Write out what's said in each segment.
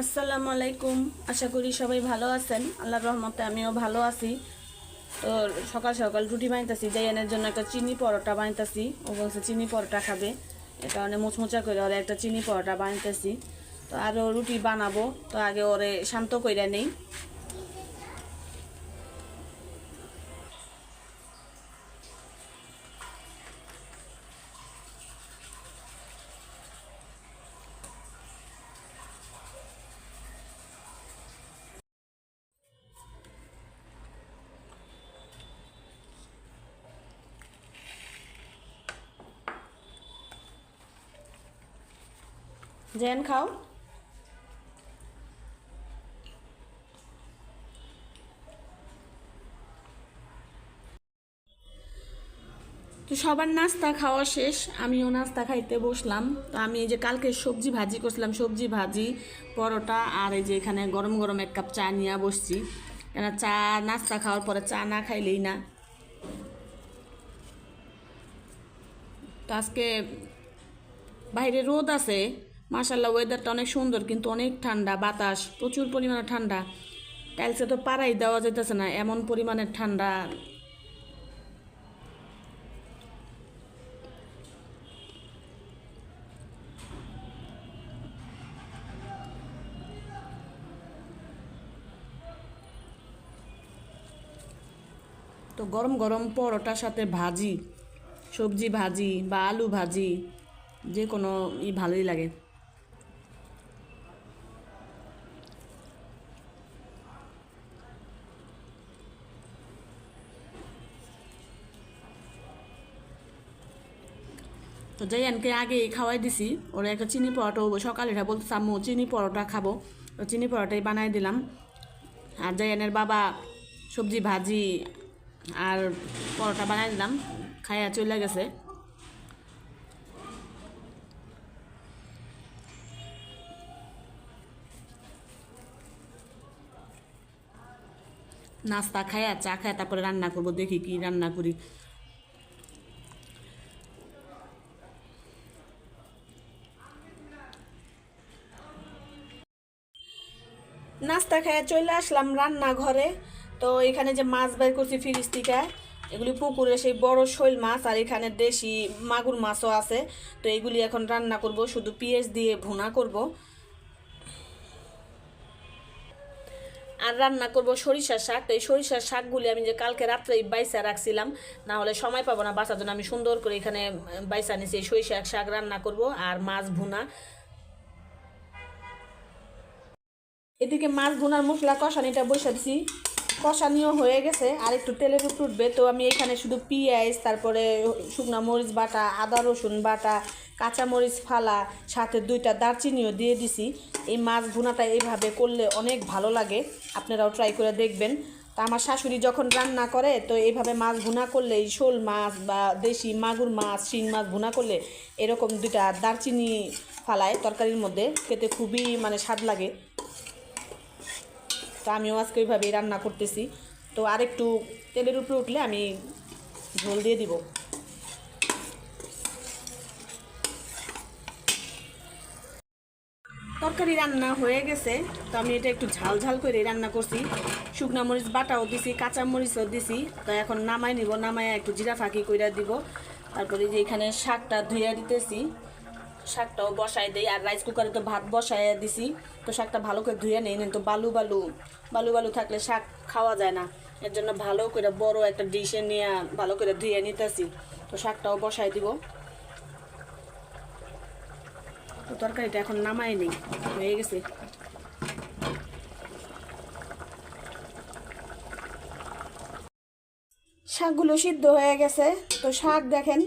আসসালামু আলাইকুম। আশা করি সবাই ভালো আছেন। আল্লাহর রহমতে আমিও ভালো আছি। তো সকাল সকাল রুটি বানাইতেছি, জাইয়ানের জন্য একটা চিনি পরোটা বানাইতেছি। ও বলছে চিনি পরোটা খাবে, এটা অনেক মুচমুচা করে ওরে একটা চিনি পরোটা বানাইতেছি। তো আরও রুটি বানাবো, তো আগে ওরে শান্ত কইরা নেই। জেন খাও। তো সবার নাস্তা খাওয়া শেষ, আমিও নাস্তা খাইতে বসলাম। তো আমি এই যে কালকে সবজি ভাজি করছিলাম, সবজি ভাজি, পরোটা, আর এই যে এখানে গরম গরম এক কাপ চা নিয়ে বসছি। কেন চা নাস্তা খাওয়ার পরে চা না খাইলেই না। তো আজকে বাইরে রোদ আছে, মাশাল্লাহ ওয়েদারটা অনেক সুন্দর, কিন্তু অনেক ঠান্ডা, বাতাস প্রচুর পরিমাণে ঠান্ডা। টাইলসে তো পাড়াই দেওয়া যেতেছে না, এমন পরিমাণের ঠান্ডা। তো গরম গরম পরোটার সাথে ভাজি, সবজি ভাজি বা আলু ভাজি, যে কোনো ভালোই লাগে। তো জাইয়ানকে আগে খাওয়াই দিছি, ওরা একটা চিনি পরোটা, সকালে এটা বলতে আম্মু চিনি পরোটা খাবো, তো চিনি পরোটাই বানাই দিলাম। আর জাইয়ানের বাবা সবজি ভাজি আর পরোটা বানাই দিলাম, খাইয়া চলে গেছে। নাস্তা খাইয়া চা খায় তারপরে রান্না করবো, দেখি কি রান্না করি। নাস্তা খাইয়া চলে আসলাম রান্নাঘরে। তো এখানে যে মাছ বের করছি ফ্রিজ থেকে, এগুলি পুকুরে সেই বড় শৈল মাছ, আর এখানে দেশি মাগুর মাছও আছে। তো এগুলি এখন রান্না করব, শুধু পেঁয়াজ দিয়ে ভুনা করব। আর রান্না করব সরিষার শাক। তো এই সরিষার শাকগুলি আমি যে কালকে রাত্রে বাইসা রাখছিলাম, না হলে সময় পাবো না বাঁচার জন্য, আমি সুন্দর করে এখানে বাইসা নিছি। এই সরিষার শাক রান্না করব আর মাছ ভুনা। এদিকে মাছ ভুনার মশলা কষানিটা বসে দিছি, কষানিও হয়ে গেছে, আর একটু তেলের উপর উঠবে। তো আমি এখানে শুধু পেঁয়াজ, তারপরে শুকনা মরিচ বাটা, আদা রসুন বাটা, কাঁচা মরিচ ফালা, সাথে 2টা দারচিনিও দিয়ে দিছি। এই মাছ ভুনাটা এইভাবে করলে অনেক ভালো লাগে, আপনারাও ট্রাই করে দেখবেন। তা আমার শাশুড়ি যখন রান্না করে, তো এইভাবে মাছ ভুনা করলে, এই শোল মাছ বা দেশি মাগুর মাছ, শিং মাছ ভুনা করলে এরকম 2টা দারচিনি ফালায় তরকারির মধ্যে, খেতে খুবই মানে স্বাদ লাগে। তো আমিও আজকে ওইভাবেই রান্না করতেছি। তো আরেকটু তেলের উপরে উঠলে আমি ঝোল দিয়ে দিব। তরকারি রান্না হয়ে গেছে, তো আমি এটা একটু ঝাল ঝাল করে রান্না করছি। শুকনা মরিচ বাটাও দিছি, কাঁচা মরিচও দিছি। তো এখন নামাই নিব, নামায় একটু জিরা ফাঁকি করে দিব। তারপরে যে এখানে শাকটা ধুইয়া দিতেছি, শাকটাও বসাই দেই। আর রাইস কুকারে তো ভাত বসাই দিছি। তো শাকটা ভালো করে ধুয়ে নেই, তো বালু বালু বালু বালু থাকলে শাক খাওয়া যায় না। এর জন্য ভালো করে বড় একটা ডিশে নিয়ে ভালো করে ধুয়ে নিতেছি। তো শাকটাও বসাই দিব। তো তরকারিটা এখন নামাই নেই, হয়ে গেছে। শাকগুলো সিদ্ধ হয়ে গেছে। তো শাক দেখেন,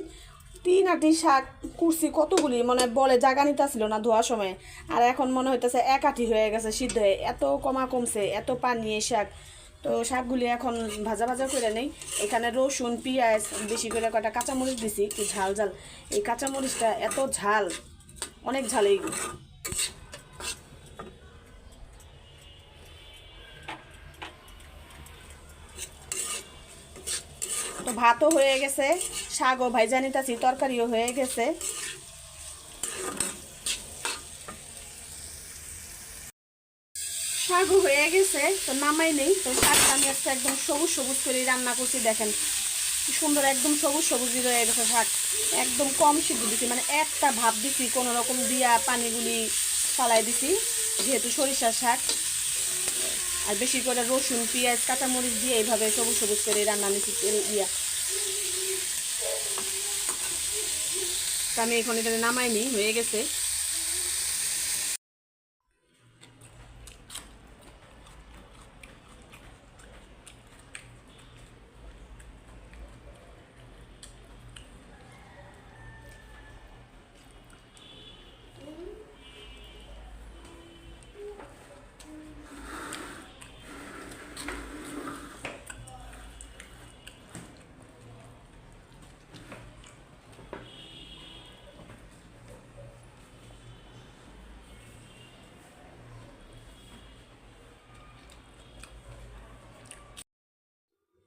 3 আটি শাক কুরসি, কতগুলি মনে বলে জাগা নিতে ছিল না ধোয়ার সময়। আর এখন মনে হইতেছে 1 আটি হয়ে গেছে সিদ্ধ হয়ে, এত কমা কমছে, এত পানি এই শাক। তো শাকগুলি এখন ভাজা ভাজা করে নেই। এখানে রসুন পেঁয়াজ বেশি করে কটা কাঁচামরিচ দিছি, একটু ঝাল ঝাল। এই কাঁচামরিচটা এত ঝাল, অনেক ঝাল এই। তো ভাতও হয়ে গেছে, শাকও ভাইজা নিতেছি, তরকারিও হয়ে গেছে। শাকও হয়ে গেছে, তো নামাই নেই। তো শাকটা আমি আজকে একদম সবুজ সবুজ করে রান্না করছি, দেখেন কি সুন্দর একদম সবুজ সবুজ হয়ে গেছে শাক। একদম কম সিদ্ধ দিছি, মানে একটা ভাপ দিছি, কোনো রকম দিয়া পানিগুলি ফালাই দিছি, যেহেতু সরিষার শাক। আর বেশি করে রসুন পেঁয়াজ কাঁচামরিচ দিয়ে এইভাবে সবুজ সবুজ করে রান্না নিচ্ছি তেল দিয়া। তো আমি এখন এটা নামাই নিই, হয়ে গেছে।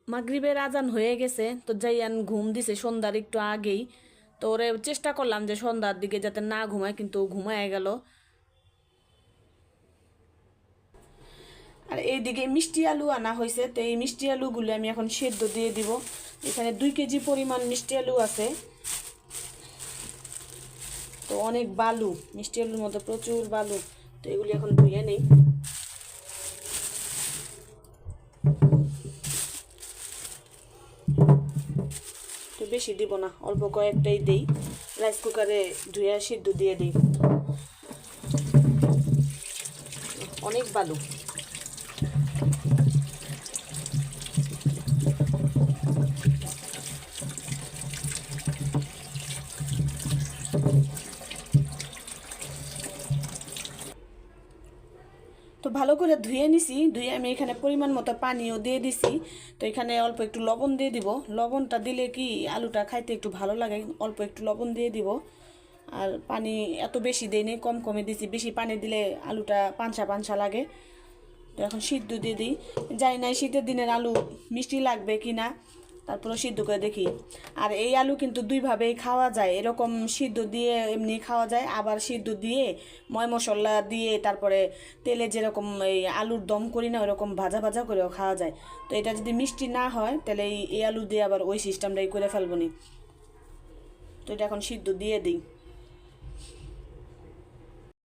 মাগরিবের আজান হয়ে গেছে, তো যাইয়ান ঘুম দিছে সন্ধ্যার একটু আগেই। তো ওরে চেষ্টা করলাম যে সন্ধ্যার দিকে যাতে না ঘুমায়, কিন্তু ঘুমায় গেল। আর এইদিকে মিষ্টি আলু আনা হয়েছে, তো এই মিষ্টি আলুগুলো আমি এখন সেদ্ধ দিয়ে দিব। এখানে 2 কেজি পরিমাণ মিষ্টি আলু আছে। তো অনেক বালু, মিষ্টি আলুর মধ্যে প্রচুর বালু। তো এগুলি এখন ধুয়ে নেই। তো বেশি দিব না, অল্প কয়েকটাই দেই। রাইস কুকারে ধুয়ে সিদ্ধ দিয়ে দিই। অনেক বালু। তো ভালো করে ধুয়ে নিছি, ধুয়ে আমি এখানে পরিমাণ মতো পানিও দিয়ে দিছি। তো এখানে অল্প একটু লবণ দিয়ে দিব। লবণটা দিলে কি আলুটা খাইতে একটু ভালো লাগে, অল্প একটু লবণ দিয়ে দিব। আর পানি এত বেশি দেয়নি, কম কমে দিছি, বেশি পানি দিলে আলুটা পাঞ্চা পাঞ্চা লাগে। তো এখন সিদ্ধ দিয়ে দিই। জানি না শীতের দিনের আলু মিষ্টি লাগবে কি না, তারপরে সিদ্ধ করে দেখি। আর এই আলু কিন্তু দুইভাবেই খাওয়া যায়, এরকম সিদ্ধ দিয়ে এমনি খাওয়া যায়, আবার সিদ্ধ দিয়ে ময় মশলা দিয়ে তারপরে তেলে যেরকম এই আলুর দম করি না, ওরকম ভাজা ভাজা করেও খাওয়া যায়। তো এটা যদি মিষ্টি না হয় তাহলে এই আলু দিয়ে আবার ওই সিস্টেমটাই করে ফেলবো নি। তো এটা এখন সিদ্ধ দিয়ে দিই।